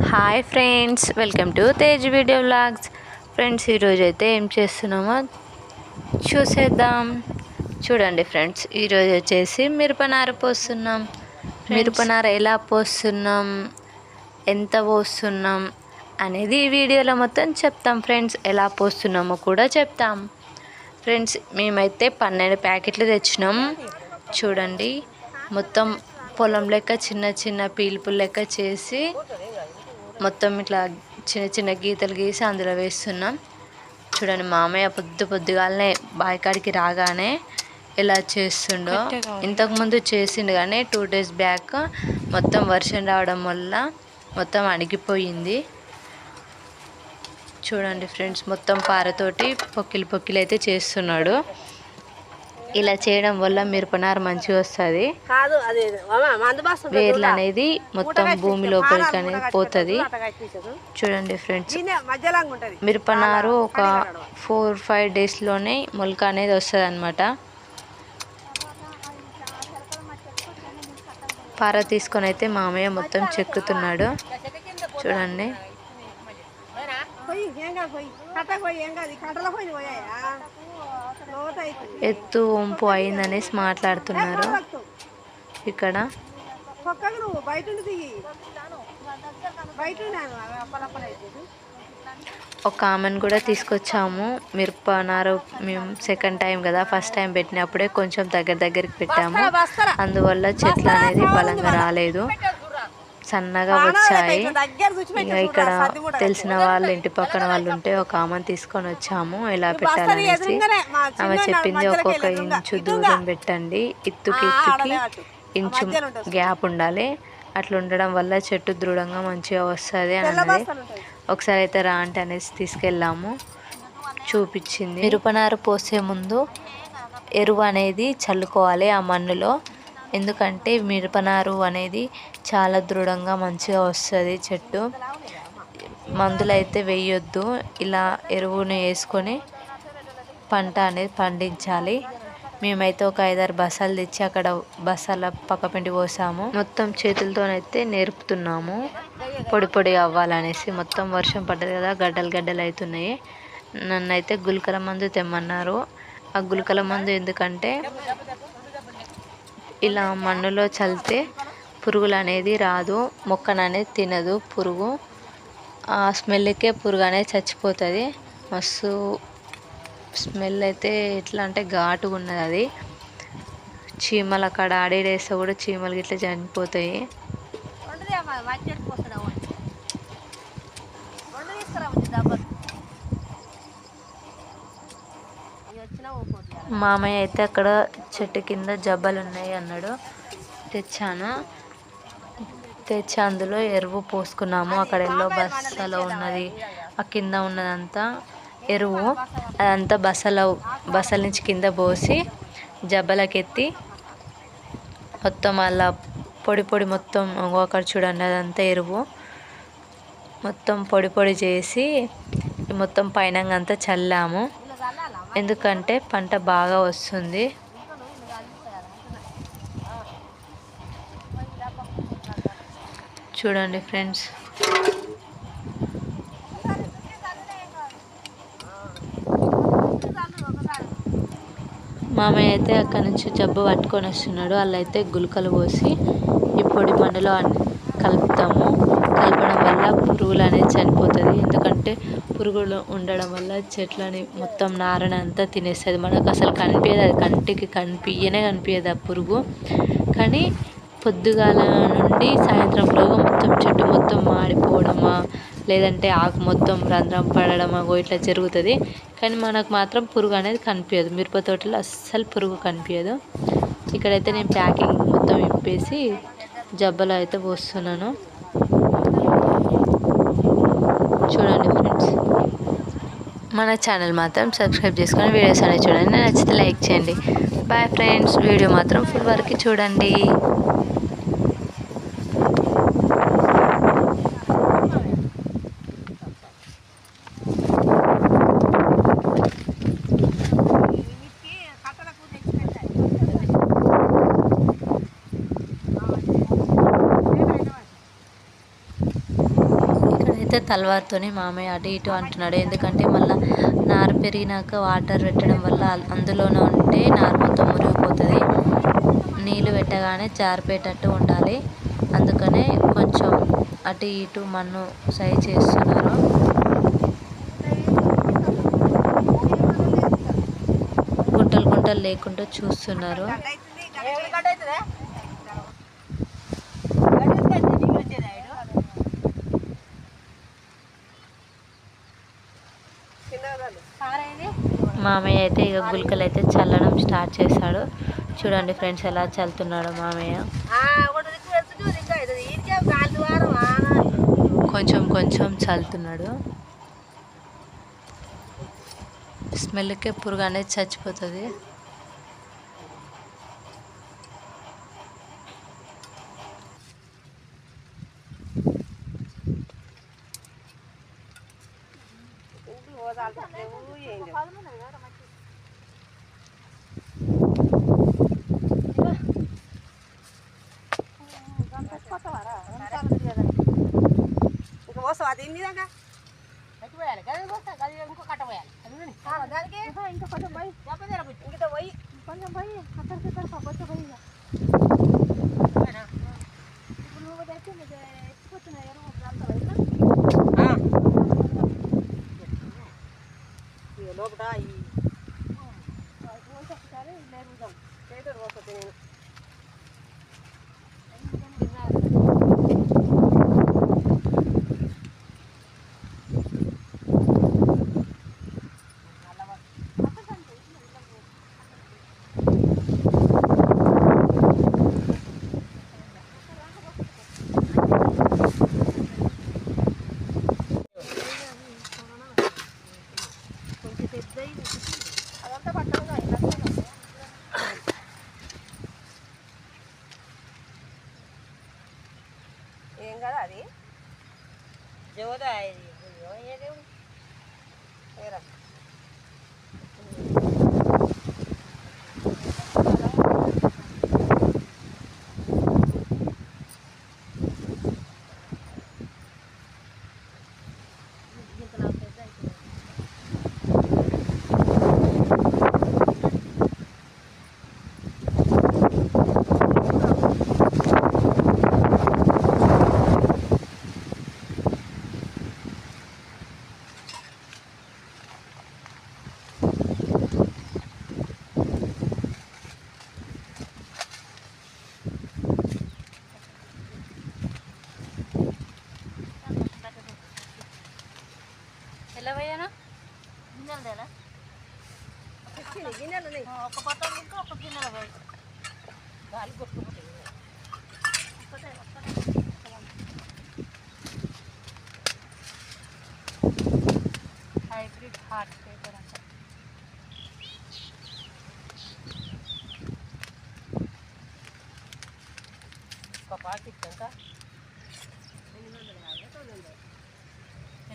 Hi friends, welcome to Tej video vlogs. Friends, ఈరోజు అయితే ఏం చేస్తున్నామో చూసేద్దాం. చూడండి ఫ్రెండ్స్, ఈరోజు వచ్చేసి మిరపనార పోస్తున్నాం. మిరపనార ఎలా పోస్తున్నాం, ఎంత పోస్తున్నాం అనేది ఈ వీడియోలో మొత్తం చెప్తాం ఫ్రెండ్స్. ఎలా పోస్తున్నామో కూడా చెప్తాం ఫ్రెండ్స్. మేమైతే 12 ప్యాకెట్లు తెచ్చినాం. చూడండి, మొత్తం పొలం లెక్క చిన్న చిన్న పీల్పులు లెక్క చేసి మొత్తం ఇట్లా చిన్న చిన్న గీతలు గీసి అందులో వేస్తున్నాం. చూడండి, మామయ్య పొద్దుగాలనే బాయికాడికి రాగానే ఎలా చేస్తుండో. ఇంతకుముందు చేసిండు కానీ 2 days బ్యాక్ మొత్తం వర్షం రావడం వల్ల మొత్తం అణిగిపోయింది. చూడండి ఫ్రెండ్స్, మొత్తం పారతోటి పొక్కిలు అయితే చేస్తున్నాడు. ఇలా చేయడం వల్ల మిరపనార మంచిగా వస్తుంది. వేర్లు అనేది మొత్తం భూమి లోపలికి అనేది పోతుంది. చూడండి ఫ్రెండ్స్, మిరపనారు ఒక 4-5 daysలోనే మొలక అనేది వస్తుంది అన్నమాట. పార తీసుకొని అయితే మామయ్య మొత్తం చెక్కుతున్నాడు. చూడండి, ఎత్తు వంపు అయిందనేసి మాట్లాడుతున్నారు ఇక్కడ. ఒక ఆమెను కూడా తీసుకొచ్చాము. మిరపనారు మేము సెకండ్ టైం కదా, ఫస్ట్ టైం పెట్టినప్పుడే కొంచెం దగ్గరికి పెట్టాము. అందువల్ల చెట్లు అనేది బలంగా రాలేదు, సన్నగా వచ్చాయి. ఇంకా ఇక్కడ తెలిసిన వాళ్ళు, ఇంటి పక్కన వాళ్ళు ఉంటే ఒక ఆమెను తీసుకొని వచ్చాము ఎలా పెట్టాలనేసి. ఆమె చెప్పింది ఒక్కొక్క ఇంచు దూరం పెట్టండి, ఇత్తుకి ఇంచు గ్యాప్ ఉండాలి, అట్లా ఉండడం వల్ల చెట్టు దృఢంగా మంచిగా వస్తుంది అని అన్నది. ఒకసారి అయితే రా అంటే అనేసి తీసుకెళ్ళాము, చూపించింది. మిరపనారు పోసే ముందు ఎరువు అనేది చల్లుకోవాలి ఆ మన్నులో. ఎందుకంటే మిరపనారు అనేది చాలా దృఢంగా మంచిగా వస్తుంది చెట్టు. మందులు అయితే వేయొద్దు, ఇలా ఎరువుని వేసుకొని పంట అనేది పండించాలి. మేమైతే ఒక 5-6 బస్తాలు తెచ్చి అక్కడ బస్తాల పక్కపిండి పోసాము. మొత్తం చేతులతోనైతే నేర్పుతున్నాము, పొడి అవ్వాలనేసి. మొత్తం వర్షం పడ్డది కదా, గడ్డలు అవుతున్నాయి. నన్నైతే గుళికల మందు తెమ్మన్నారు. ఆ గుళికల మందు ఎందుకంటే ఇలా మన్నులో చల్లితే పురుగులు అనేది రాదు, మొక్కననేది తినదు పురుగు. ఆ స్మెల్కే పురుగు అనేది చచ్చిపోతుంది. మస్తు స్మెల్ అయితే ఎట్లా అంటే ఘాటుగా ఉన్నది అది. చీమలు అక్కడ ఆడేస్తే కూడా చీమలు ఇట్లా చనిపోతాయి. మామయ్య అయితే అక్కడ చెట్టు కింద జబ్బలు ఉన్నాయి అన్నాడు. తెచ్చి అందులో ఎరువు పోసుకున్నాము. అక్కడ ఎల్లో బస్తాలో ఉన్నది, ఆ కింద ఉన్నదంతా ఎరువు. అదంతా బసల నుంచి కింద పోసి జబ్బలకెత్తి మొత్తం అలా పొడి మొత్తం అక్కడ చూడండి, అదంతా ఎరువు మొత్తం పొడి చేసి మొత్తం పైన అంతా చల్లాము. ఎందుకంటే పంట బాగా వస్తుంది. చూడండి ఫ్రెండ్స్, మామయ్య అయితే అక్కడ నుంచి జబ్బు పట్టుకొని వస్తున్నాడు. అలా అయితే గుళికలు పోసి ఈ పొడి మండలో కలపడం వల్ల పురుగులు అనేది చనిపోతుంది. ఎందుకంటే పురుగులు ఉండడం వల్ల చెట్లని మొత్తం నారని అంతా తినేస్తుంది. మనకు అసలు కనిపించదు, అది కంటికి కనిపించదు ఆ పురుగు. కానీ పొద్దుగాల నుండి సాయంత్రంలోగా మొత్తం చెట్టు మొత్తం మాడిపోవడమా, లేదంటే ఆకు మొత్తం రంధ్రం పడడమా ఇట్లా జరుగుతుంది. కానీ మనకు మాత్రం పురుగు అనేది కనిపించదు. మిరప తోటలో అస్సలు పురుగు కనిపించదు. ఇక్కడైతే నేను ప్యాకింగ్ మొత్తం ఇప్పేసి జబ్బలో అయితే పోస్తున్నాను. చూడండి ఫ్రెండ్స్, మన ఛానల్ మాత్రం సబ్స్క్రైబ్ చేసుకొని వీడియోస్ అనేవి చూడండి. నచ్చితే లైక్ చేయండి. బాయ్ ఫ్రెండ్స్, వీడియో మాత్రం ఫుల్ వరకు చూడండి. చూస్తే తలవారుతోని మామయ్య అటు ఇటు అంటున్నాడు. ఎందుకంటే మళ్ళీ నారు పెరిగినాక వాటర్ పెట్టడం వల్ల అందులోనే ఉంటే నారు మొత్తం మురిగిపోతుంది. నీళ్ళు పెట్టగానే జారిపోయేటట్టు ఉండాలి. అందుకనే కొంచెం అటు ఇటు మన్ను సైజ్ చేస్తున్నారు. గుంటలు గుంటలు లేకుండా చూస్తున్నారు. మామయ్య అయితే ఇక గుల్కలు అయితే చల్లడం స్టార్ట్ చేశాడు. చూడండి ఫ్రెండ్స్ ఎలా చల్లుతున్నాడు మామయ్య. కొంచెం కొంచెం చల్లుతున్నాడు. స్మెల్కే పురుగు అనేది చచ్చిపోతుంది. ఏం కదా అది జోదా ఎలా పోయానా గిన్నెలు ఒక పట్టం ఇంకా ఒక గిన్నెలు పోయి గాలి కొట్టుకుపోతాయి. హైబ్రిడ్ హార్ట్ పేపర్ అంట. ఒక పాకెట్ ఎంత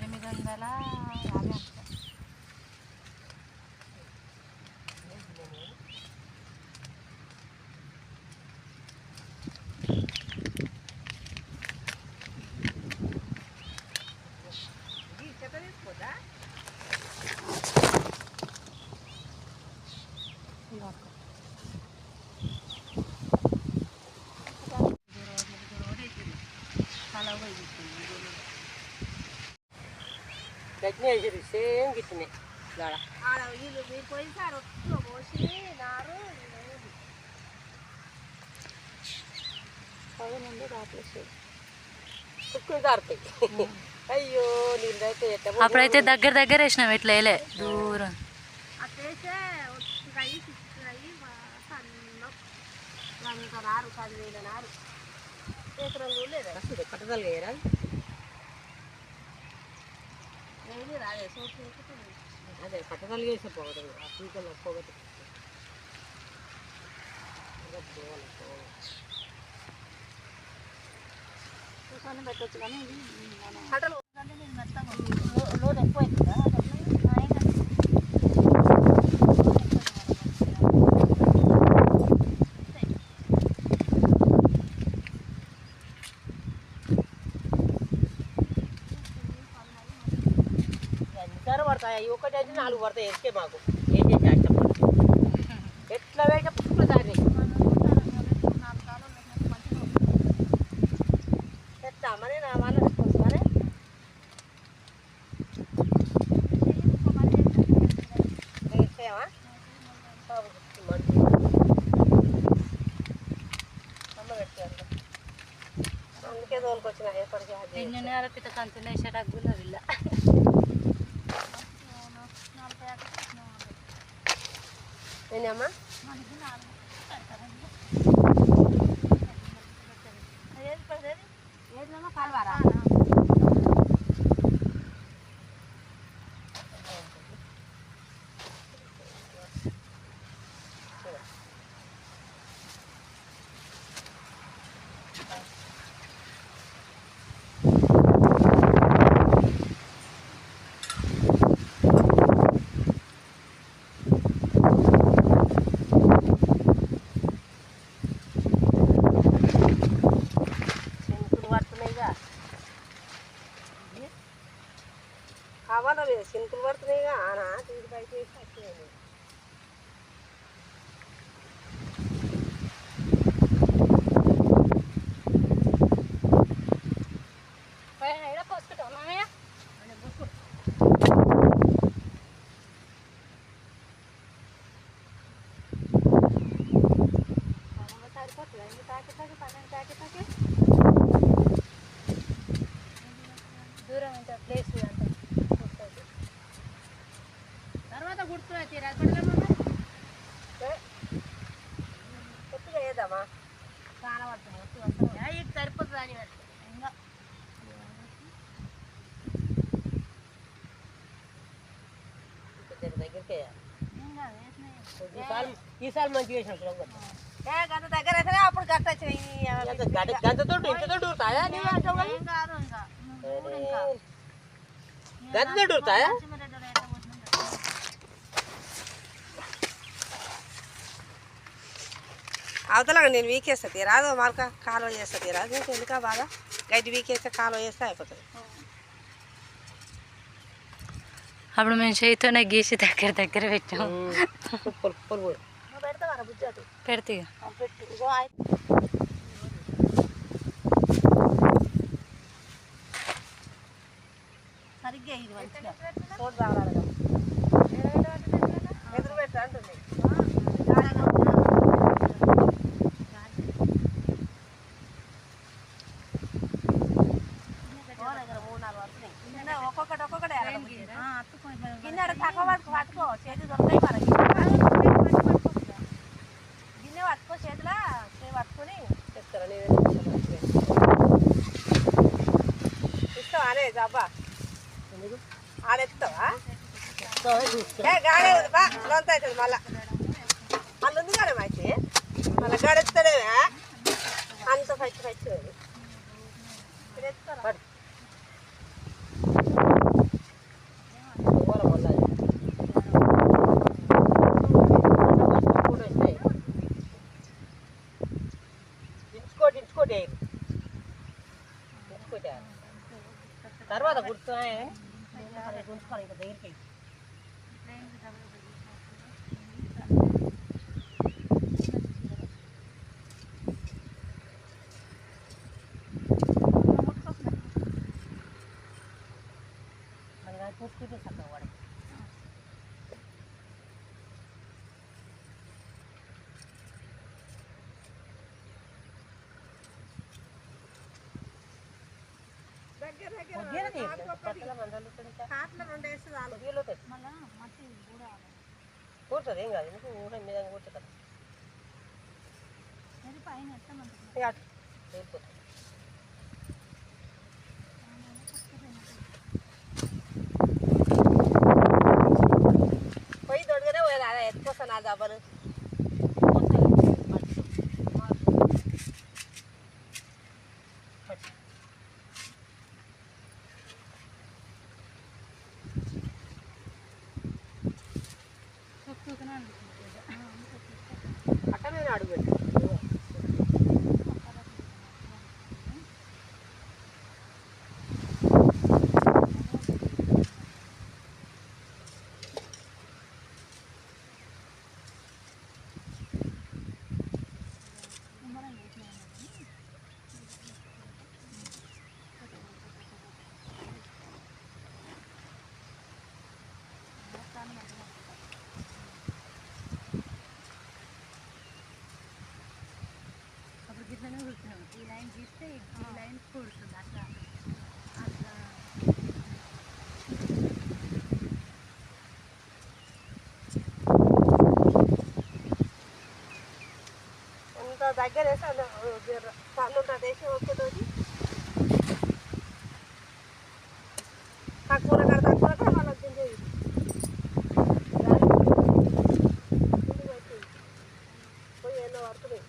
850 అంట. గట్టినే వేసారు సేమ్ గిట్టినే వీళ్ళు మీరు పోయినసారి ఒక్క పోసి నారు కుక్కులు తారుతాయి. అయ్యో నీళ్ళు అయితే అప్పుడైతే దగ్గర దగ్గర వేసినాం, ఎట్లా వేయలే దూరం అట్లయితే వచ్చి చిక్కుతాయి సన్న నారు 10,000 నారు ఎకరం లేదా కట్టదలు వేయరా అదే పట్టదలు వేసే పోవడం ఆ పీకలు పోగొట్టు పెట్టచ్చు. కానీ లోడ్ ఎక్కువ అవుతుందా పడతాయి, ఒకటి అయితే 4 పడతాయి. ఎక్కే మాకు ఏం చేసి ఎట్లా వేటప్పుడు దాన్ని ఎత్తామని నా వాళ్ళ రెస్పాన్సిబుల్ అందుకే తోలుకొచ్చిన ఎప్పటికీ పిత కంచులు వేసేటప్పుడు వీళ్ళ నేనమ్మా కాల్వారా కావాలా లేదు సింపుల్ పడుతున్నాయిగా ఆనా తీసి బయట వేసి వచ్చేయండి. పోసుకుంటాం మామయ్య సరిపోతుంది తాకి పన్నెండు తాకి దూరం ఇంకా ప్లేస్ అంత తర్వాత గుర్తు కొత్తగా ఏదమ్మా చాలా పడుతుంది ఇది సరిపోతుంది అని ఇంకా దగ్గరికి ఈసారి మంచిగా వేసినప్పుడు గంట దగ్గర అయితే అప్పుడు గంట వచ్చినాయి గంటతో ఇంతతో ఊరుతాయా గంటతో ఊరుతాయా అవతలగా నేను వీకేస్తుంది రాదు మార్క కాలువ చేస్తుంది రాదు నీకు ఎందుక బాగా గడ్డి వీకేస్తే కాలువ చేస్తే అయిపోతుంది. అప్పుడు మేము చేతితోనే గీసి దగ్గర పెట్టాము. పెడతావా బుజ్జాటు పెడితే సరిగ్గా ఇది మంచిగా తోడు రావాలి ఎదురు పెట్టా అంటుంది. ఒక్కొక్కటి గిన్నె తక్కువ పట్టుకో చేతి దొరుకుతాయి మనకి గిన్నె పట్టుకో చేతిలో పట్టుకొని చెప్తారా ఇస్తావా అనే జబ్బా ఆడెత్తావా గాడే ఉంది బా లొంత అవుతుంది మళ్ళా మళ్ళీ ఉంది కానీ అయితే మళ్ళీ గాడెత్తలేదా అంత ఫస్ట్ ఎత్తారా తర్వాత గుర్తున్నాయి గుంచుకోవాలి ఇంకా దగ్గరికి చూసుకుంటే చక్కగా వాడి కూర్చోదు ఏం కాదు ఊహ మీద కూర్చోదు పోయి దొడగానే పోయాలి అదే ఎత్తుకొస్తాను ఆ దెబ్బలు అట్ట మీద అడుగు పెట్టి దగ్గర వేసాను పళ్ళు ఉంటుంది వేసి ఒక్కటోటి తక్కువ తక్కువ వాళ్ళు వచ్చింది పోయి ఎన్నో పడుతున్నాయి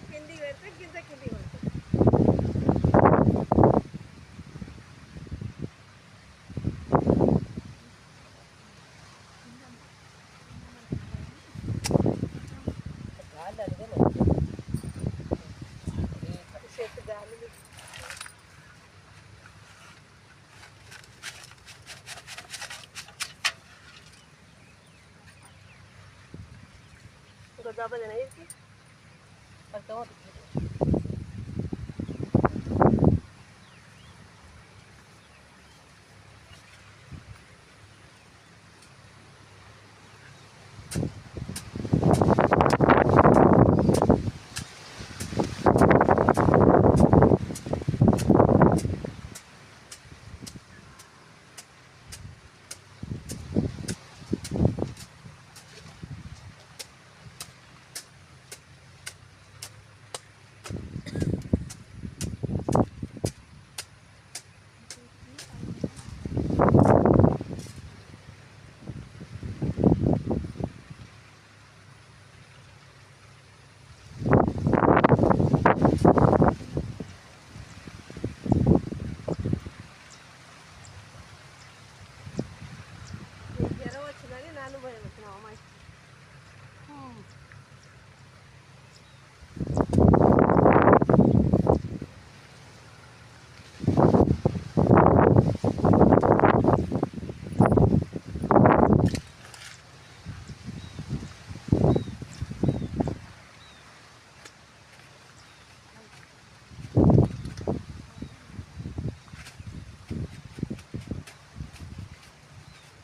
కిందికి పెడితే గింజ కిందికి పడుతుంది చెట్టు గాలి ఇంకో దెబ్బ తినేసి జ్వరం వచ్చిందని నన్ను భయం వచ్చినావు అమ్మాయి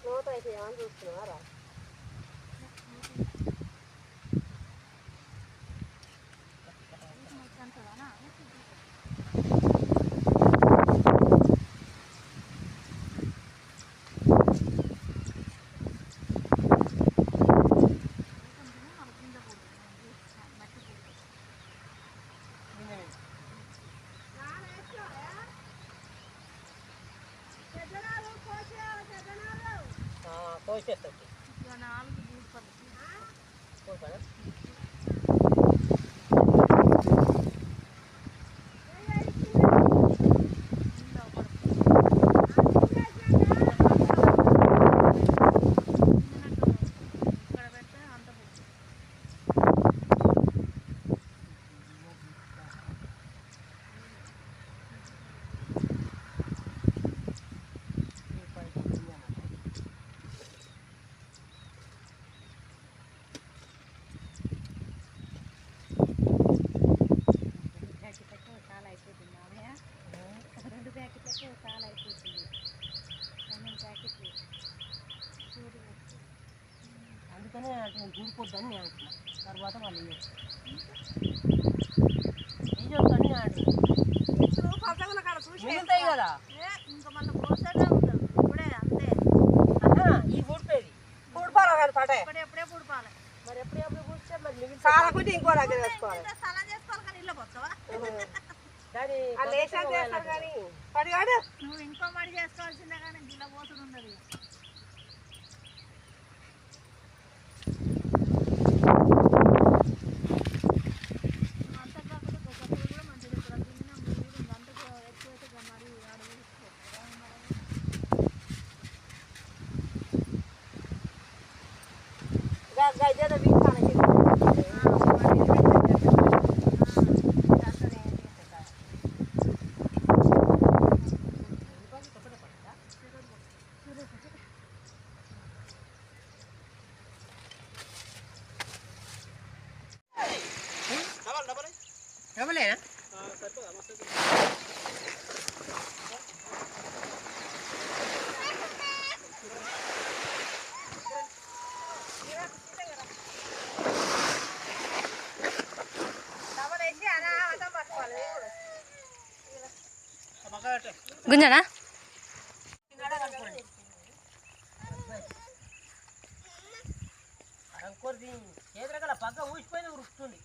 నోట అయితే ఏమని చూస్తున్నారా కోసేస్తాం అందుకనే అటు దూరిపోద్దని నేను అంటున్నా తర్వాత వాళ్ళు అన్నీ ఆడు మిగులుతాయి కదా ఇంకా మళ్ళీ పోసేగా ఉంటుంది ఇప్పుడే అంతే ఈ ఊడిపోయేది ఊడిపోవాలి కానీ పటే ఎప్పుడే పుడిపాలి మరి ఎప్పుడెప్పుడు కూర్చో మరి మిగిలిన సారకుంటే ఇంకో దగ్గర వేసుకోవాలి సలం చేసుకోవాలి కానీ ఇల్లు పోతావా చేస్తారు కానీ పడిగాడు నువ్వు ఇంకో మడి చేసుకోవాల్సిందే కానీ గిల్ల పోతుడు ఉండదు అంతా కాకుండా ఒకప్పుడు కూడా మంచిది ఇక్కడ తిన్నాం గంటకు ఎక్కువైతే మరి గజ్జల వీక్ గుంజనా చేతుల పక్క ఊసిపోయింది ఉరుకుతుంది